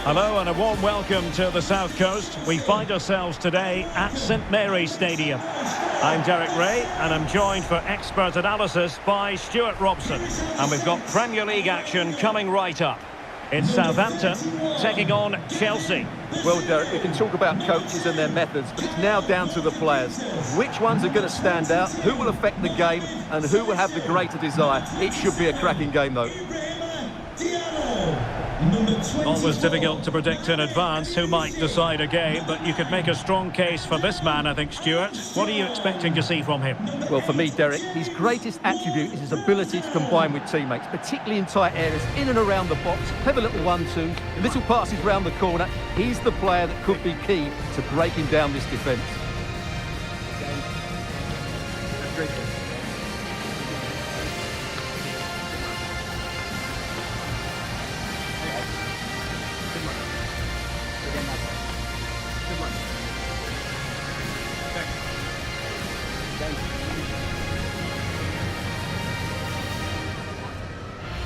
Hello and a warm welcome to the South Coast. We find ourselves today at St Mary's Stadium. I'm Derek Ray and I'm joined for expert analysis by Stuart Robson. And we've got Premier League action coming right up. It's Southampton taking on Chelsea. Well, Derek, we can talk about coaches and their methods, but it's now down to the players. Which ones are going to stand out, who will affect the game, and who will have the greater desire? It should be a cracking game, though. Always difficult to predict in advance who might decide a game, but you could make a strong case for this man, I think, Stuart. What are you expecting to see from him? Well, for me, Derek, his greatest attribute is his ability to combine with teammates, particularly in tight areas, in and around the box, clever little 1-2s, little passes round the corner. He's the player that could be key to breaking down this defence.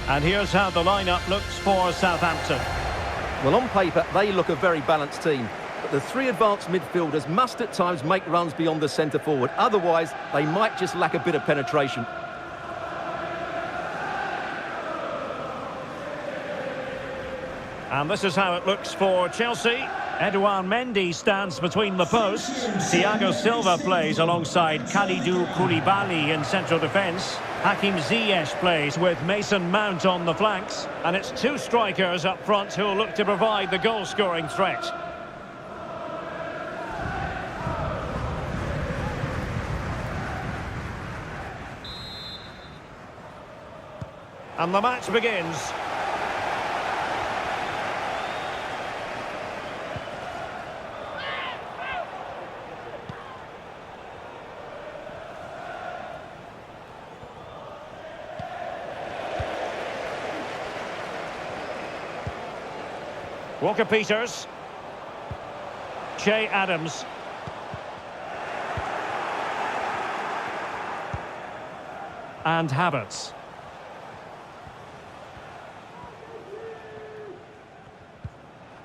And here's how the lineup looks for Southampton. Well, on paper, they look a very balanced team. But the three advanced midfielders must at times make runs beyond the centre forward. Otherwise, they might just lack a bit of penetration. And this is how it looks for Chelsea. Edouard Mendy stands between the posts. Thiago Silva plays alongside Kalidou Koulibaly in central defence. Hakim Ziyech plays with Mason Mount on the flanks. And it's two strikers up front who will look to provide the goal-scoring threat. And the match begins. Walker-Peters. Che Adams. And Havertz.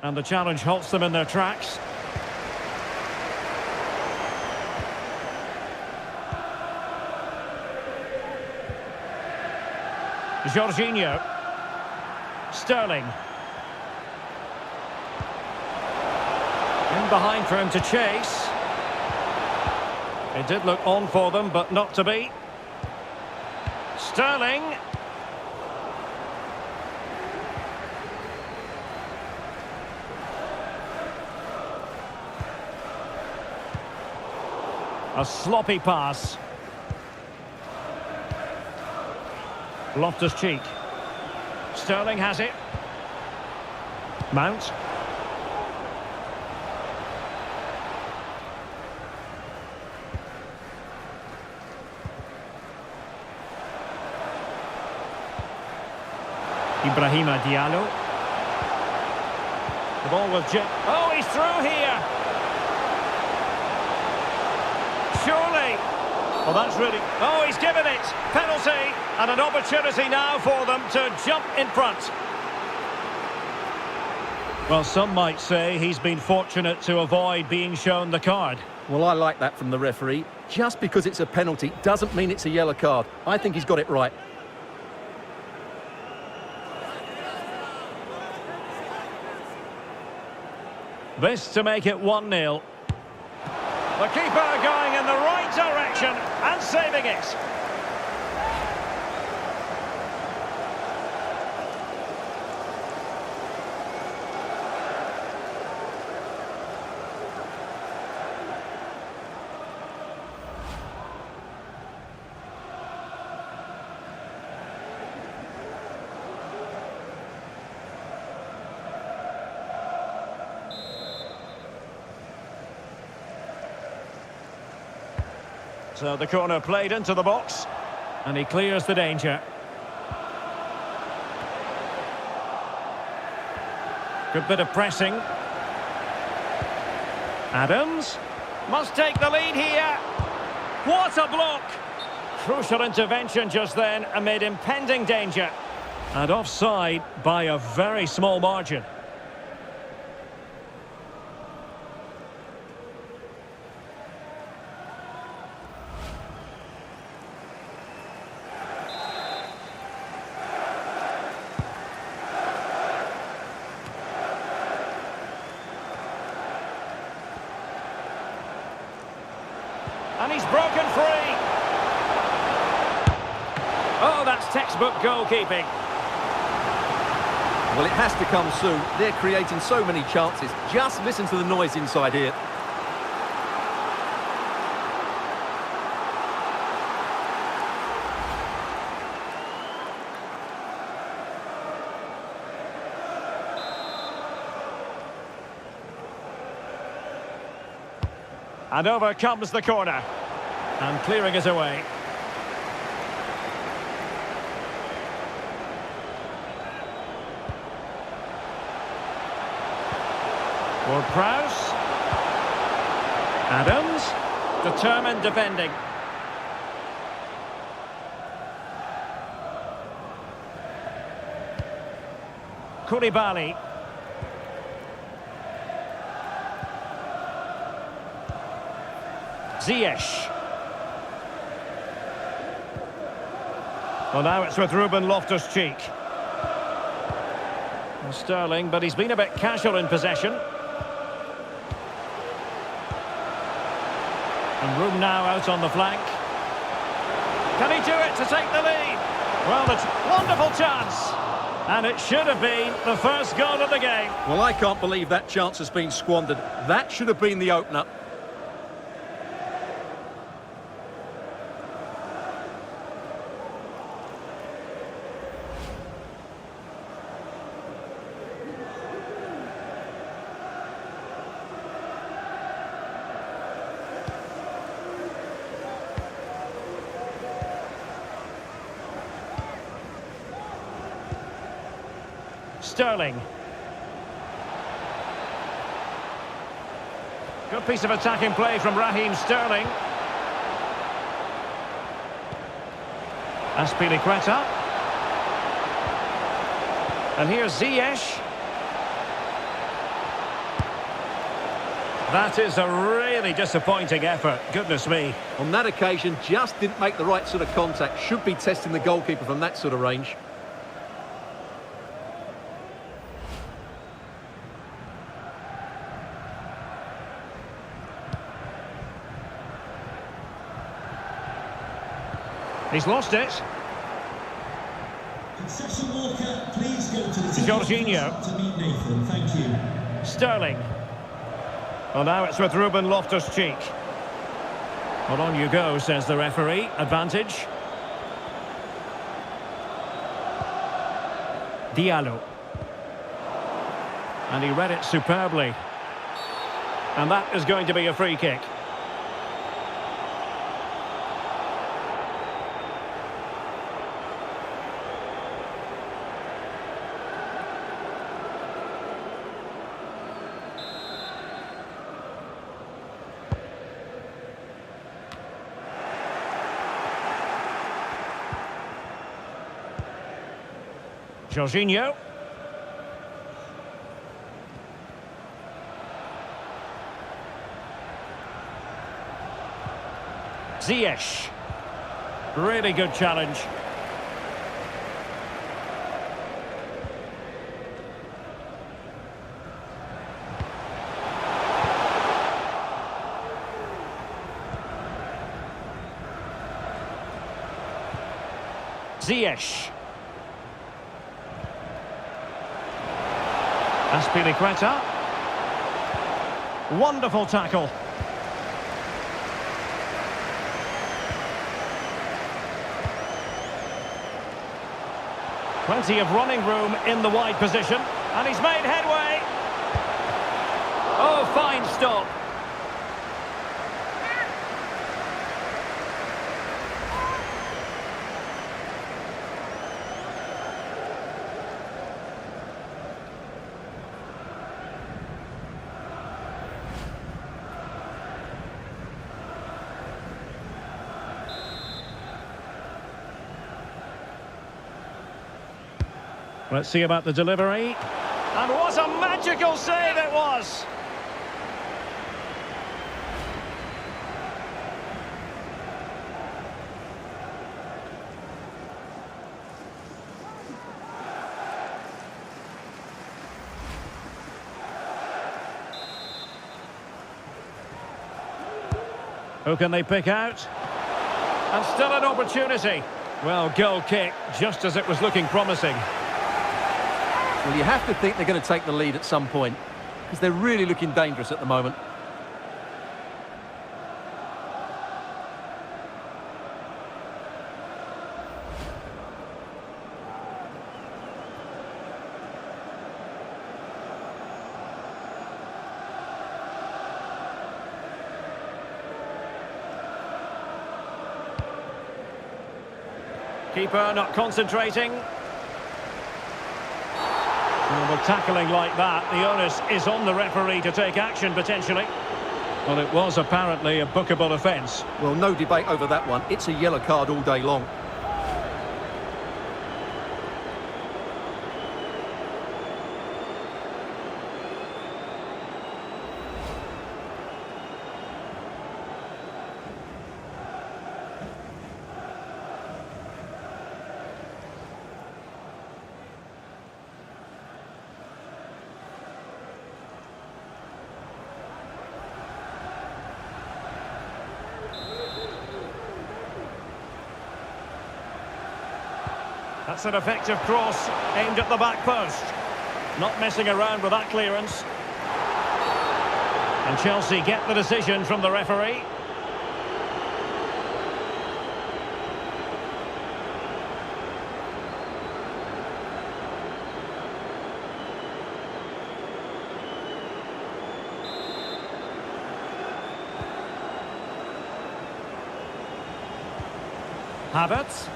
And the challenge halts them in their tracks. Jorginho. Sterling. In behind for him to chase. It did look on for them, but not to be. Sterling. A sloppy pass. Loftus-Cheek. Sterling has it. Mount. Ibrahima Diallo. The ball with Jim. Oh, he's through here. Surely. Well, that's really... Oh, he's given it. Penalty. And an opportunity now for them to jump in front. Well, some might say he's been fortunate to avoid being shown the card. Well, I like that from the referee. Just because it's a penalty doesn't mean it's a yellow card. I think he's got it right. This to make it 1-0. The keeper going in the right direction and saving it. So the corner played into the box. And he clears the danger. Good bit of pressing. Adams must take the lead here. What a block! Crucial intervention just then amid impending danger. And offside by a very small margin. And he's broken free. Oh, that's textbook goalkeeping. Well, it has to come soon. They're creating so many chances. Just listen to the noise inside here. And over comes the corner. And clearing it away. For Prowse. Adams. Determined defending. Koulibaly. Ziyech. Well, now it's with Ruben Loftus-Cheek. Sterling, but he's been a bit casual in possession. And room now out on the flank. Can he do it to take the lead? Well, it's a wonderful chance. And it should have been the first goal of the game. Well, I can't believe that chance has been squandered. That should have been the opener. Sterling. Good piece of attacking play from Raheem Sterling. Azpilicueta. And here's Ziyech. That is a really disappointing effort. Goodness me. On that occasion, just didn't make the right sort of contact. Should be testing the goalkeeper from that sort of range. He's lost it. Concession Walker, please go to the Jorginho. to meet Nathan. Thank you. Sterling. Well, now it's with Ruben Loftus-Cheek. Well, on you go, says the referee. Advantage. Diallo. And he read it superbly. And that is going to be a free kick. Jorginho. Ziyech. Really good challenge. Ziyech. Azpilicueta. Wonderful tackle. Plenty of running room in the wide position. And he's made headway. Oh, fine stop. Let's see about the delivery. And what a magical save it was! Who can they pick out? And still an opportunity. Well, goal kick, just as it was looking promising. Well, you have to think they're going to take the lead at some point, because they're really looking dangerous at the moment. Keeper not concentrating. Well, with tackling like that, the onus is on the referee to take action, potentially. Well, it was apparently a bookable offence. Well, no debate over that one. It's a yellow card all day long. That's an effective cross aimed at the back post. Not messing around with that clearance. And Chelsea get the decision from the referee. Havertz.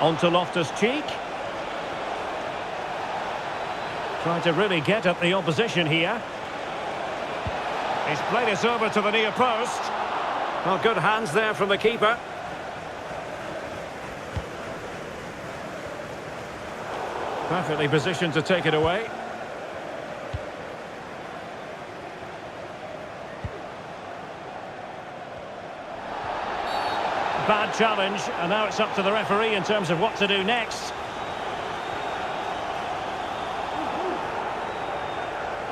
On to Loftus-Cheek. Trying to really get at the opposition here. He's played it over to the near post. Well, good hands there from the keeper. Perfectly positioned to take it away. Bad challenge, and now it's up to the referee in terms of what to do next.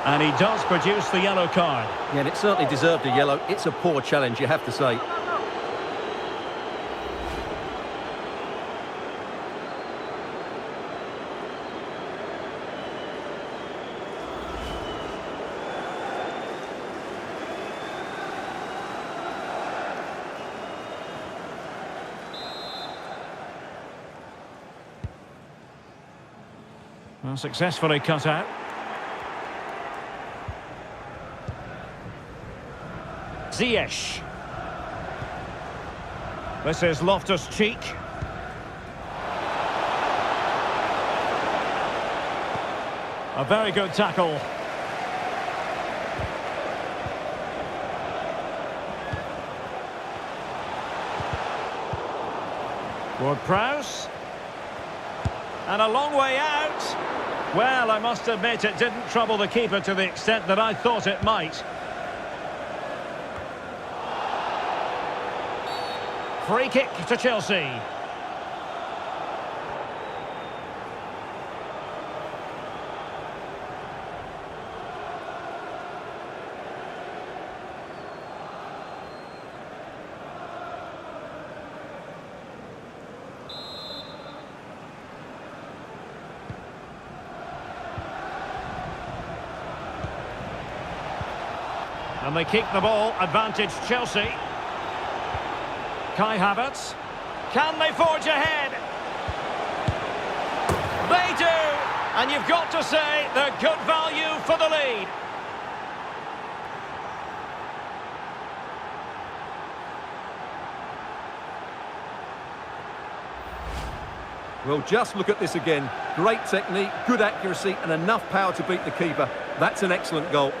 And he does produce the yellow card. Yeah, and it certainly deserved a yellow. It's a poor challenge, you have to say. Well, successfully cut out. Ziyech. This is Loftus-Cheek. A very good tackle. Ward-Prowse. And a long way out. Well, I must admit it didn't trouble the keeper to the extent that I thought it might. Free kick to Chelsea. And they keep the ball, advantage Chelsea. Kai Havertz. Can they forge ahead? They do! And you've got to say they're good value for the lead. Well, just look at this again. Great technique, good accuracy, and enough power to beat the keeper. That's an excellent goal.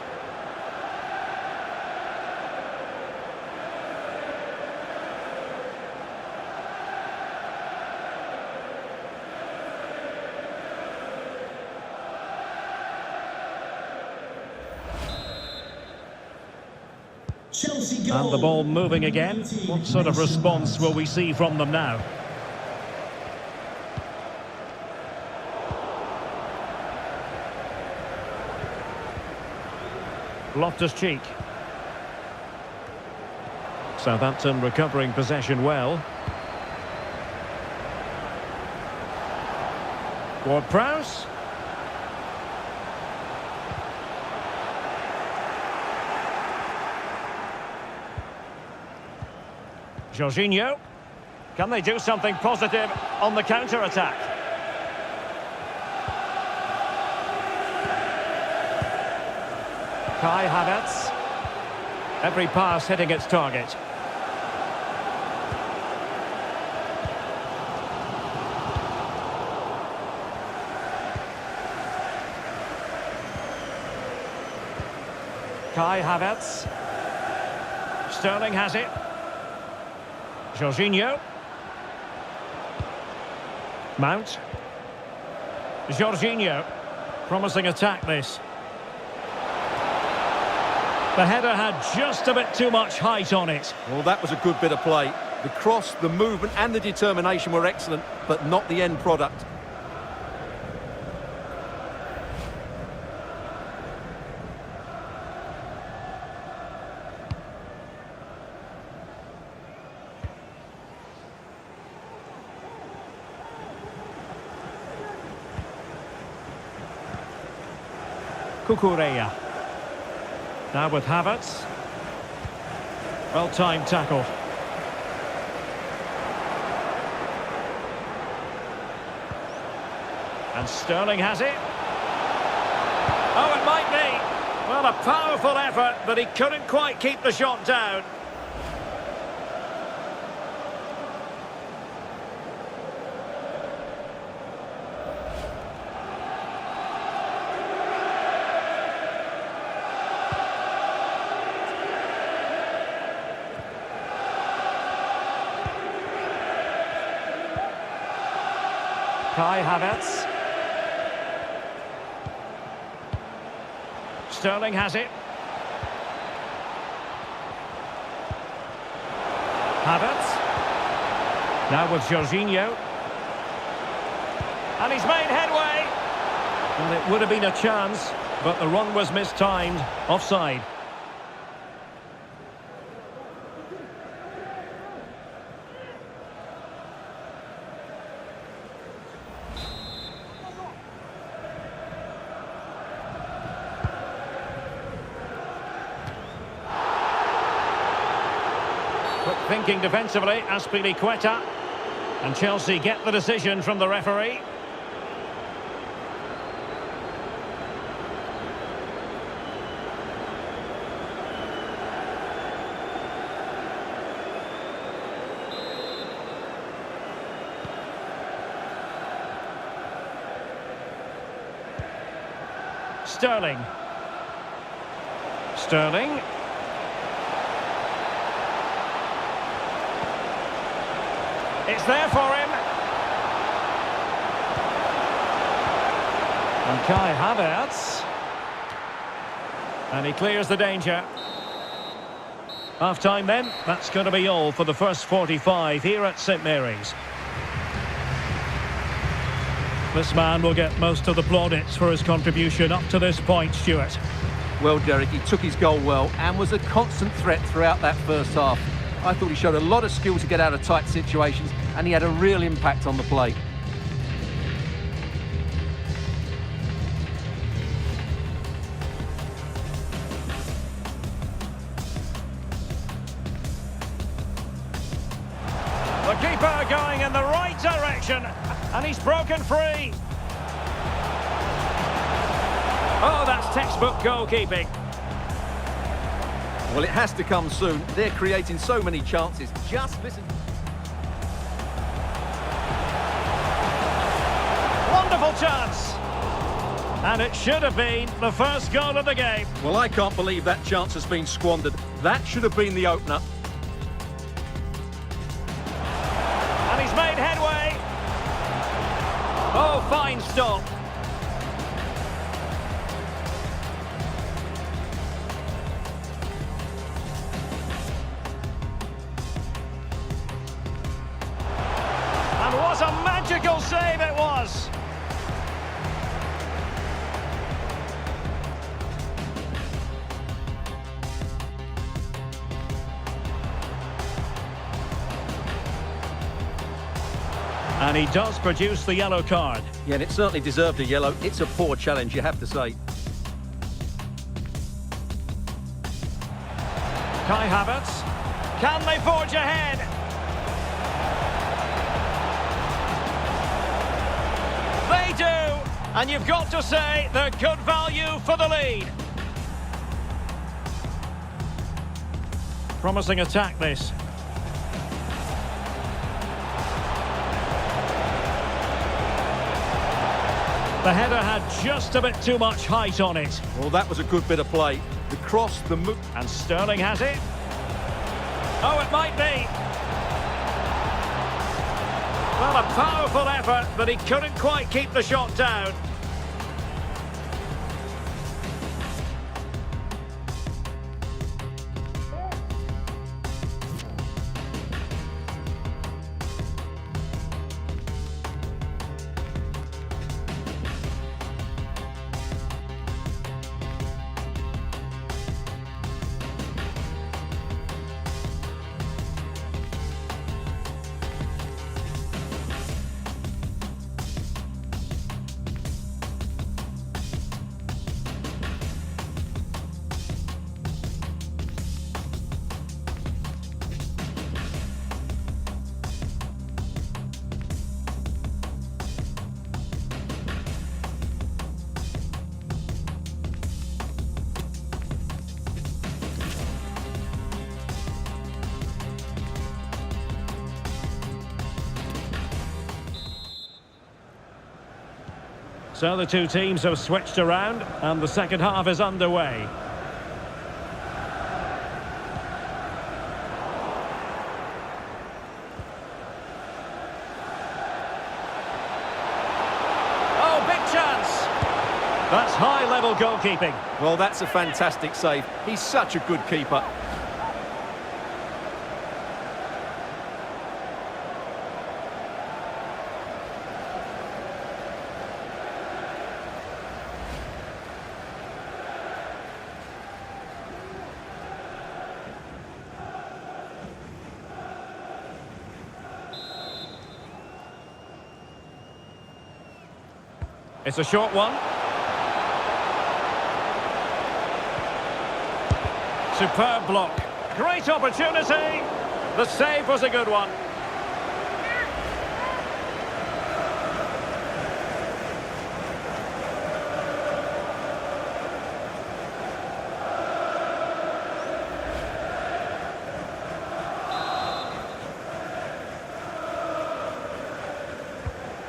Chelsea goal. And the ball moving again. What sort of response will we see from them now? Loftus-Cheek. Southampton recovering possession well. Ward-Prowse. Jorginho. Can they do something positive on the counter-attack? Kai Havertz. Every pass hitting its target. Kai Havertz. Sterling has it. Jorginho. Mount. Jorginho. Promising attack this. The header had just a bit too much height on it. Well, that was a good bit of play. The cross, the movement and the determination were excellent, but not the end product. Cucurella. Now with Havertz. Well-timed tackle. And Sterling has it. Oh, it might be. Well, a powerful effort, but he couldn't quite keep the shot down. Kai Havertz. Sterling has it. Havertz. Now with Jorginho. And he's made headway. Well, it would have been a chance, but the run was mistimed. Offside. Thinking defensively, Azpilicueta. And Chelsea get the decision from the referee. Sterling. Sterling. It's there for him. And Kai Havertz. And he clears the danger. Half-time then. That's going to be all for the first 45 here at St Mary's. This man will get most of the plaudits for his contribution up to this point, Stuart. Well, Derek, he took his goal well and was a constant threat throughout that first half. I thought he showed a lot of skill to get out of tight situations, and he had a real impact on the play. The keeper going in the right direction, and he's broken free. Oh, that's textbook goalkeeping. Well, it has to come soon. They're creating so many chances. Just listen. Wonderful chance. And it should have been the first goal of the game. Well, I can't believe that chance has been squandered. That should have been the opener. And he's made headway. Oh, fine stop. And what a magical save it was. And he does produce the yellow card. Yeah, and it certainly deserved a yellow. It's a poor challenge, you have to say. Kai Havertz. Can they forge ahead? They do! And you've got to say they're good value for the lead. Promising attack, this. The header had just a bit too much height on it. Well, that was a good bit of play. The cross, the move... And Sterling has it. Oh, it might be. Well, a powerful effort, but he couldn't quite keep the shot down. So the two teams have switched around and the second half is underway. Oh, big chance! That's high-level goalkeeping. Well, that's a fantastic save. He's such a good keeper. It's a short one. Superb block. Great opportunity. The save was a good one.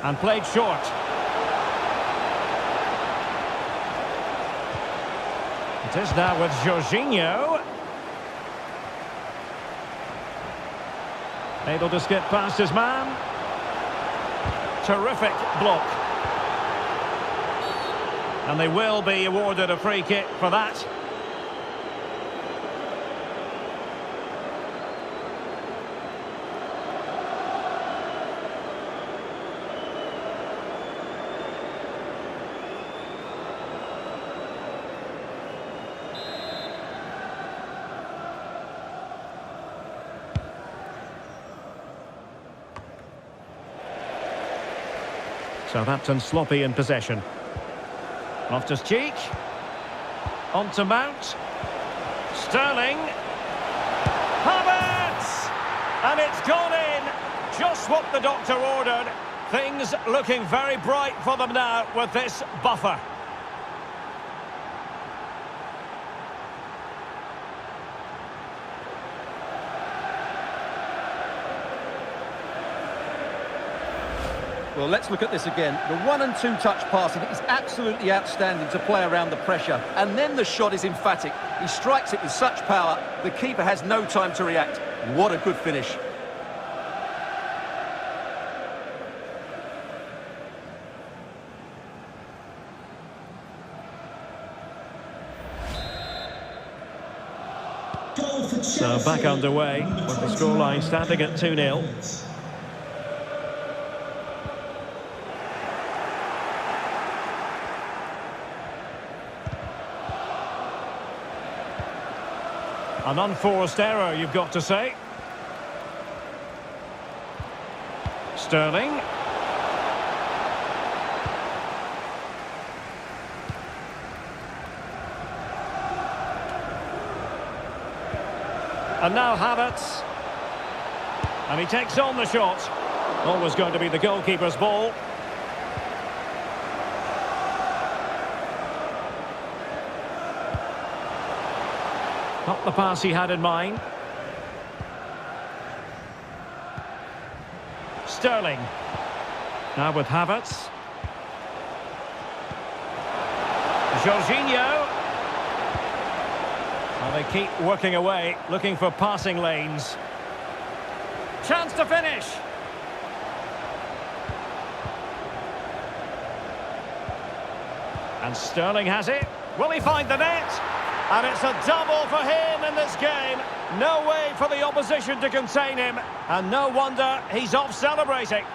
And played short. It is now with Jorginho. Able to skip past his man. Terrific block. And they will be awarded a free kick for that. Southampton sloppy in possession. Loftus-Cheek. On to Mount. Sterling. Havertz! And it's gone in. Just what the doctor ordered. Things looking very bright for them now with this buffer. Well, let's look at this again. The 1- and 2-touch passing is absolutely outstanding to play around the pressure. And then the shot is emphatic. He strikes it with such power, the keeper has no time to react. What a good finish. So back underway with the scoreline standing at 2-0. An unforced error, you've got to say. Sterling. And now Havertz. And he takes on the shot. Always going to be the goalkeeper's ball. Not the pass he had in mind. Sterling. Now with Havertz. Jorginho. Well, they keep working away, looking for passing lanes. Chance to finish. And Sterling has it. Will he find the net? And it's a double for him in this game. No way for the opposition to contain him. And no wonder he's off celebrating.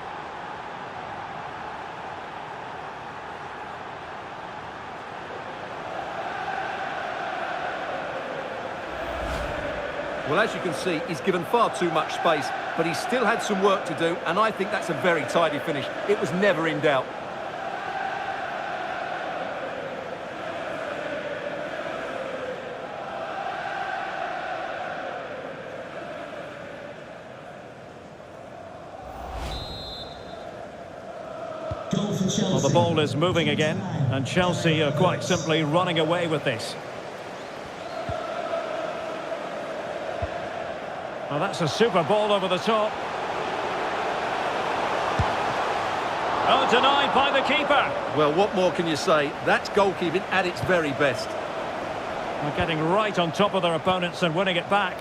Well, as you can see, he's given far too much space, but he still had some work to do, and I think that's a very tidy finish. It was never in doubt. Goal for Chelsea. Well, the ball is moving again, and Chelsea are quite simply running away with this. Well, that's a super ball over the top. Oh, denied by the keeper. Well, what more can you say? That's goalkeeping at its very best. They're getting right on top of their opponents and winning it back.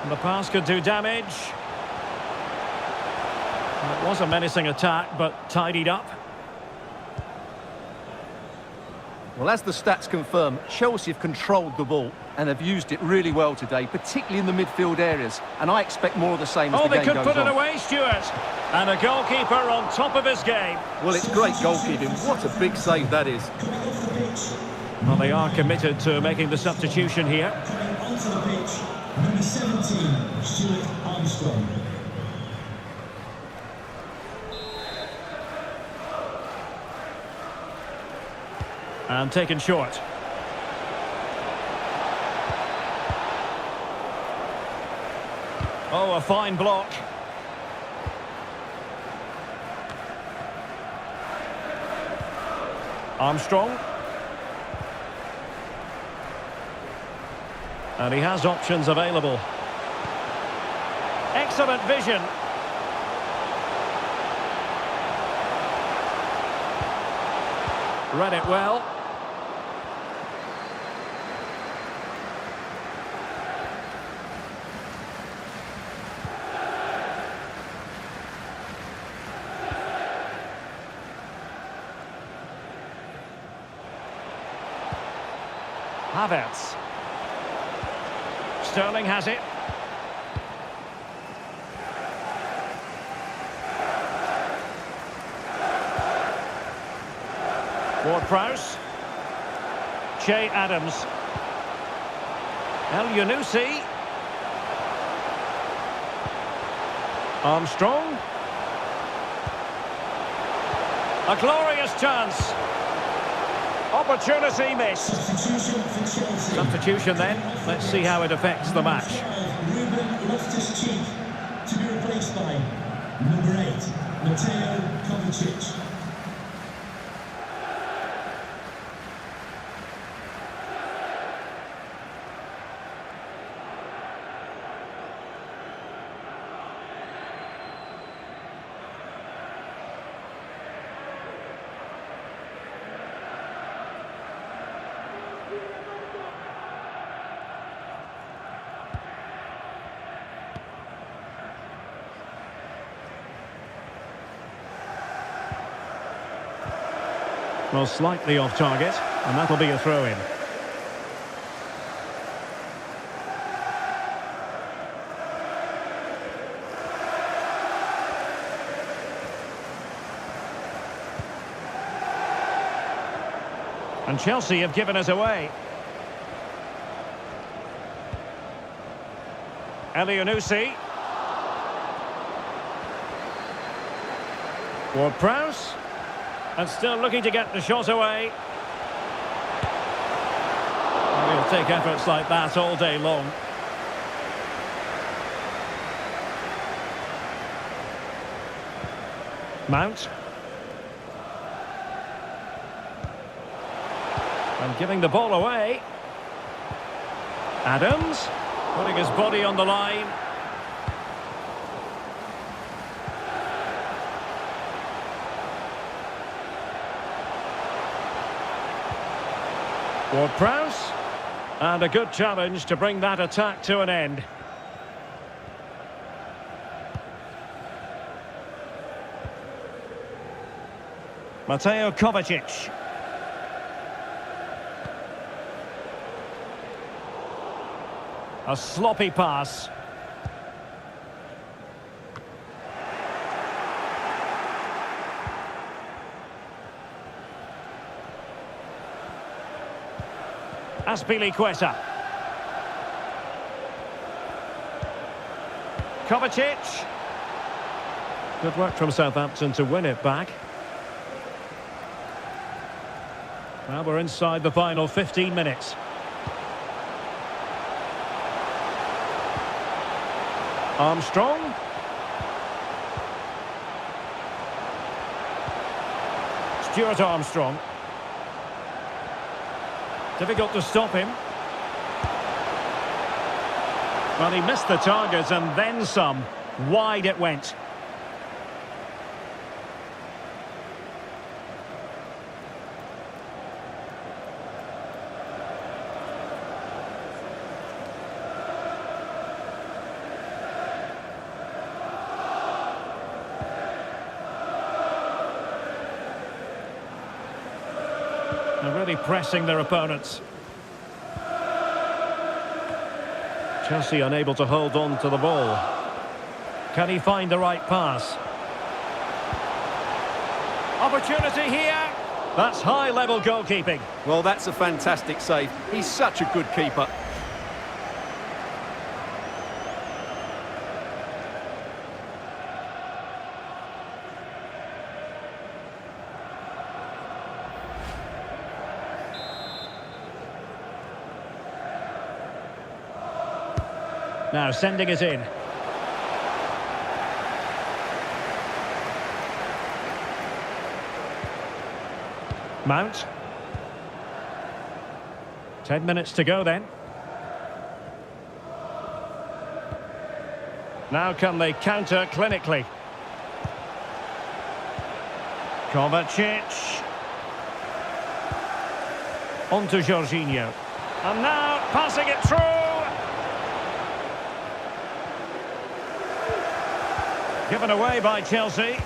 And the pass could do damage. Well, it was a menacing attack, but tidied up. Well, as the stats confirm, Chelsea have controlled the ball and have used it really well today, particularly in the midfield areas. And I expect more of the same as the game goes on. Oh, they could put it away, Stuart. And a goalkeeper on top of his game. Well, it's great goalkeeping. What a big save that is. Well, they are committed to making the substitution here. Coming onto the pitch, number 17, Stuart Armstrong. And taken short. Oh, a fine block. Armstrong. And he has options available. Excellent vision. Read it well. Havertz. Sterling has it. Ward-Prowse. Che Adams. El-Yunusi. Armstrong. A glorious chance. Opportunity missed. Substitution for Chelsea. Substitution then. Let's see how it affects the match. Ruben Loftus-Cheek to be replaced by number 8, Mateo Kovacic. Well, slightly off target, and that'll be a throw-in. And Chelsea have given us away. El-Yunusi. Ward-Prowse. And still looking to get the shot away. Well, he'll take efforts like that all day long. Mount. And giving the ball away. Adams, putting his body on the line. Ward-Prowse. And a good challenge to bring that attack to an end. Mateo Kovacic. A sloppy pass. Azpilicueta. Kovacic. Good work from Southampton to win it back. Well, we're inside the final 15 minutes. Armstrong. Stuart Armstrong. Difficult to stop him. Well, he missed the target and then some. Wide it went. They're really pressing their opponents. Chelsea unable to hold on to the ball. Can he find the right pass? Opportunity here. That's high-level goalkeeping. Well, that's a fantastic save. He's such a good keeper. Now sending it in. Mount. 10 minutes to go then. Now can they counter clinically? Kovacic. On to Jorginho. And now passing it through. Given away by Chelsea.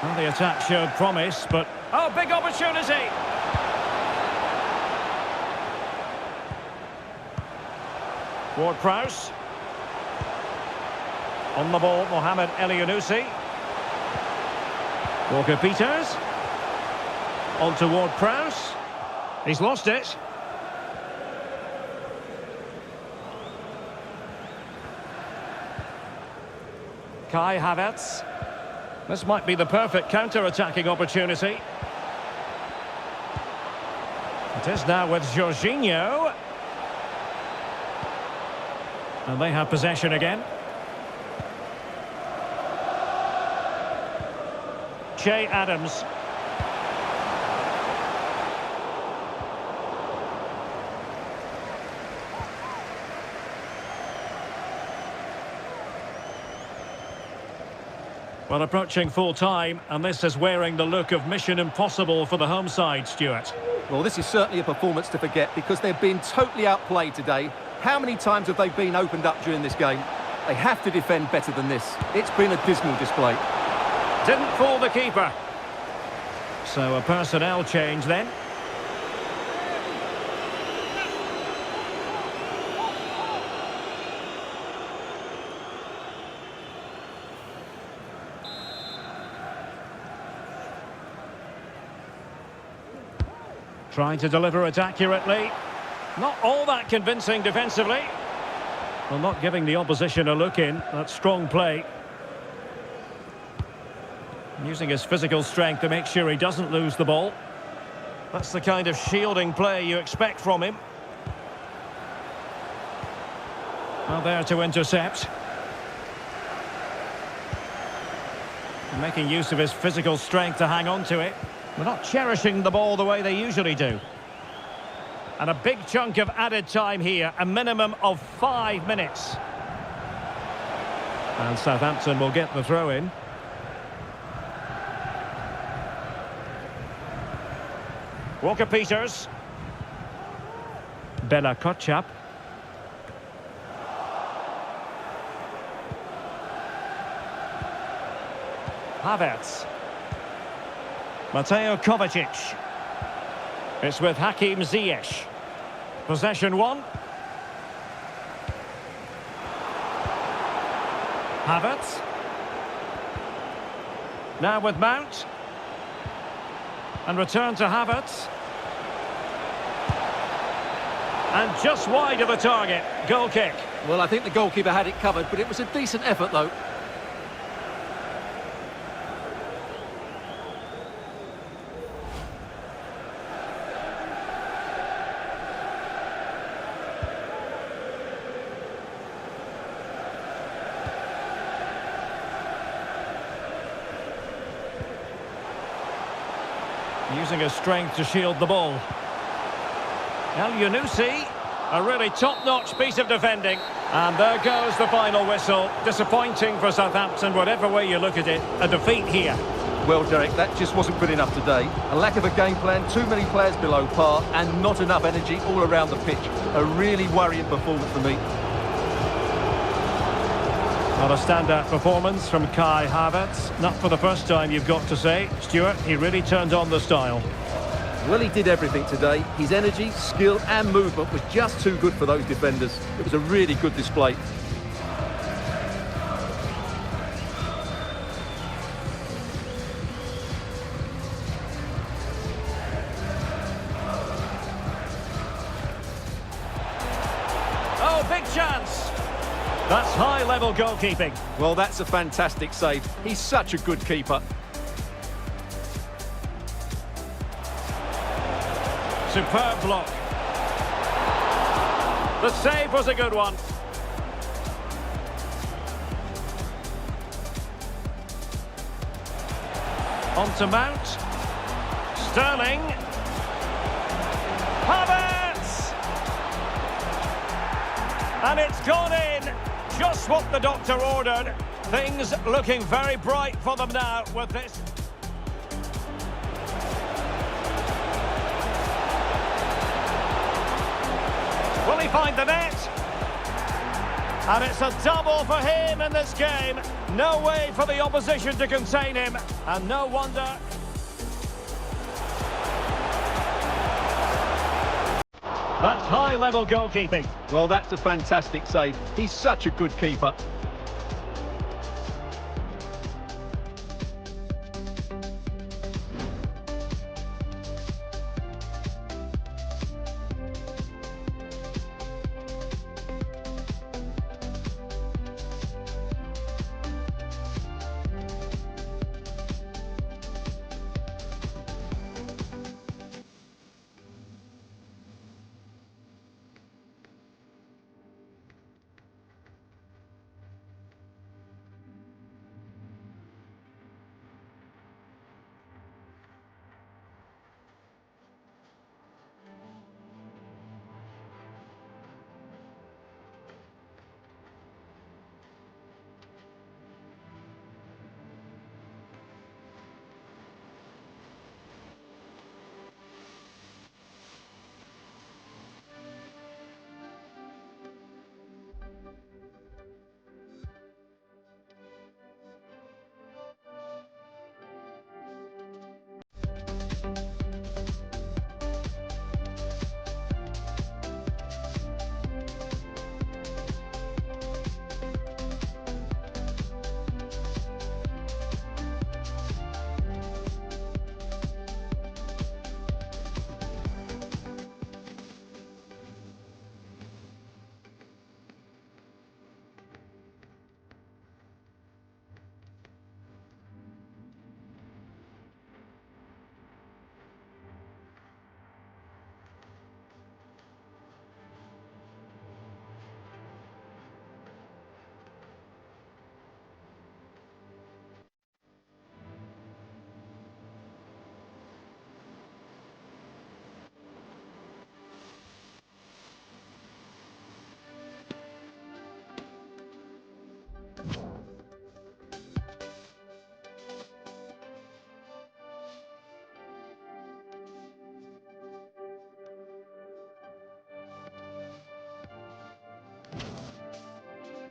Well, the attack showed promise, but... Oh, big opportunity! Ward-Prowse. On the ball, Mohamed Elyounoussi. Walker-Peters. On to Ward-Prowse. He's lost it. Kai Havertz. This might be the perfect counter-attacking opportunity. It is now with Jorginho. And they have possession again. Che Adams. Well, approaching full time, and this is wearing the look of mission impossible for the home side, Stuart. Well, this is certainly a performance to forget because they've been totally outplayed today. How many times have they been opened up during this game? They have to defend better than this. It's been a dismal display. Didn't fool the keeper. So a personnel change then. Trying to deliver it accurately. Not all that convincing defensively. Well, not giving the opposition a look in. That's strong play. Using his physical strength to make sure he doesn't lose the ball. That's the kind of shielding play you expect from him. Well, there to intercept. Making use of his physical strength to hang on to it. We're not cherishing the ball the way they usually do. And a big chunk of added time here, a minimum of 5 minutes. And Southampton will get the throw in. Walker-Peters. Bella Kotchap. Havertz. Mateo Kovacic. It's with Hakim Ziyech. Possession one. Havertz. Now with Mount. And return to Havertz. And just wide of the target. Goal kick. Well, I think the goalkeeper had it covered, but it was a decent effort, though. Using his strength to shield the ball. El Yunusi, a really top-notch piece of defending. And there goes the final whistle. Disappointing for Southampton, whatever way you look at it. A defeat here. Well, Derek, that just wasn't good enough today. A lack of a game plan, too many players below par, and not enough energy all around the pitch. A really worrying performance for me. Not a standout performance from Kai Havertz. Not for the first time, you've got to say. Stuart, he really turned on the style. Well, he did everything today. His energy, skill and movement was just too good for those defenders. It was a really good display. Oh, big chance! That's high-level goalkeeping. Well, that's a fantastic save. He's such a good keeper. Superb block. The save was a good one. On to Mount. Sterling. Havertz! And it's gone in. Just what the doctor ordered. Things looking very bright for them now with this. Will he find the net? And it's a double for him in this game. No way for the opposition to contain him. And no wonder. That's high-level goalkeeping. Well, that's a fantastic save. He's such a good keeper.